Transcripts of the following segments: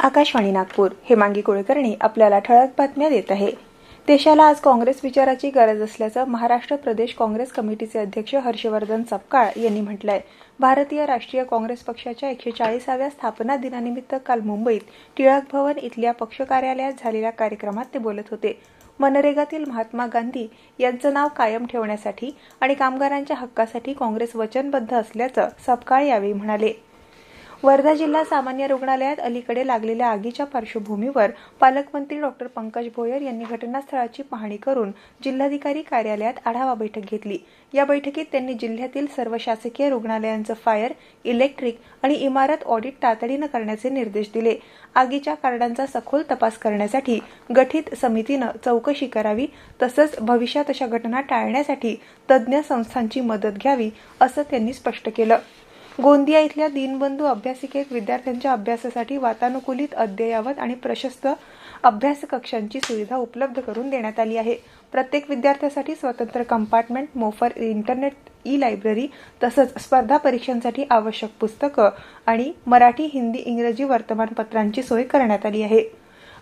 आकाशवाणी नागपूर हेमांगी कुलकर्णी आपल्याला ठळक बातम्या देत आहे। देशाला आज काँग्रेस विचाराची गरज असल्याचं महाराष्ट्र प्रदेश काँग्रेस कमिटीचे अध्यक्ष हर्षवर्धन सपकाळ यांनी म्हटलंय। भारतीय राष्ट्रीय काँग्रेस पक्षाच्या 140व्या स्थापना दिनानिमित्त काल मुंबईत टिळक भवन इथल्या पक्ष कार्यालयात झालेल्या कार्यक्रमात ते बोलत होते। मनरेगातील महात्मा गांधी यांचं नाव कायम ठेवण्यासाठी आणि कामगारांच्या हक्कासाठी काँग्रेस वचनबद्ध असल्याचं सपकाळ यावेळी म्हणाले। वर्धा जिल्हा सामान्य रुग्णालयात अलीकडे लागलेल्या आगीच्या पार्श्वभूमीवर पालकमंत्री डॉ. पंकज भोयर यांनी घटनास्थळाची पाहणी करून जिल्हाधिकारी कार्यालयात आढावा बैठक घेतली। या बैठकीत त्यांनी जिल्ह्यातील सर्व शासकीय रुग्णालयांचं फायर, इलेक्ट्रिक आणि इमारत ऑडिट तातडीने करण्याचे निर्देश दिले। आगीच्या कारणांचा सखोल तपास करण्यासाठी गठीत समितीने चौकशी करावी, तसंच भविष्यात अशा घटना टाळण्यासाठी तज्ज्ञ संस्थांची मदत घ्यावी, असं त्यांनी स्पष्ट केलं। गोंदिया इथल्या दीनबंधू अभ्यासिकेत विद्यार्थ्यांच्या अभ्यासासाठी वातानुकूलित, अद्ययावत आणि प्रशस्त अभ्यास कक्षांची सुविधा उपलब्ध करून देण्यात आली आहे। प्रत्येक विद्यार्थ्यासाठी स्वतंत्र कंपार्टमेंट, मोफत इंटरनेट, ई-लायब्ररी तसंच स्पर्धा परीक्षांसाठी आवश्यक पुस्तकं आणि मराठी, हिंदी, इंग्रजी वर्तमानपत्रांची सोय करण्यात आली आहे।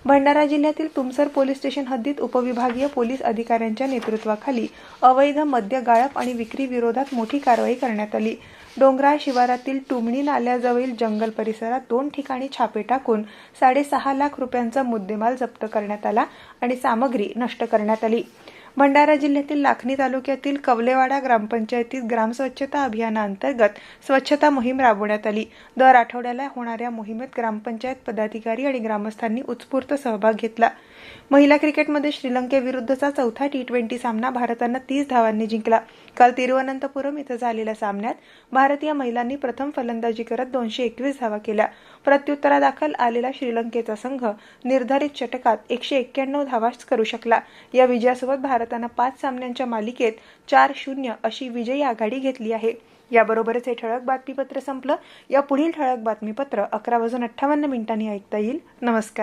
भंडारा जिल्ह्यातील तुमसर पोलीस स्टेशन हद्दीत उपविभागीय पोलीस अधिकाऱ्यांच्या नेतृत्वाखाली अवैध मद्य गाळप आणि विक्री विरोधात मोठी कारवाई करण्यात आली। डोंगराळ शिवारातील टुमणी नाल्याजवळील जंगल परिसरात 2 ठिकाणी छापे टाकून 6.5 लाख रुपयांचा मुद्देमाल जप्त करण्यात आला आणि सामग्री नष्ट करण्यात आली। भंडारा जिल्ह्यातील लाखनी तालुक्यातील कवलेवाडा ग्रामपंचायतीत ग्रामस्वच्छता अभियानाअंतर्गत स्वच्छता मोहीम राबवण्यात आली। दर आठवड्याला होणाऱ्या मोहिमेत ग्रामपंचायत पदाधिकारी आणि ग्रामस्थांनी उत्स्फूर्त सहभाग घेतला। महिला क्रिकेटमध्ये श्रीलंकेविरुद्धचा चौथा T20 सामना भारतानं 30 धावांनी जिंकला। काल तिरुवनंतपुरम इथं झालेल्या सामन्यात भारतीय महिलांनी प्रथम फलंदाजी करत 221 धावा केल्या। प्रत्युत्तरादाखल आलेला श्रीलंकेचा संघ निर्धारित षटकात 191 धावाच करू शकला। या विजयासोबत भारतानं 5 सामन्यांच्या मालिकेत 4-0 अशी विजयी आघाडी घेतली आहे। याबरोबरच हे ठळक बातमीपत्र संपलं। या पुढील ठळक बातमीपत्र 11:58 ऐकता येईल। नमस्कार।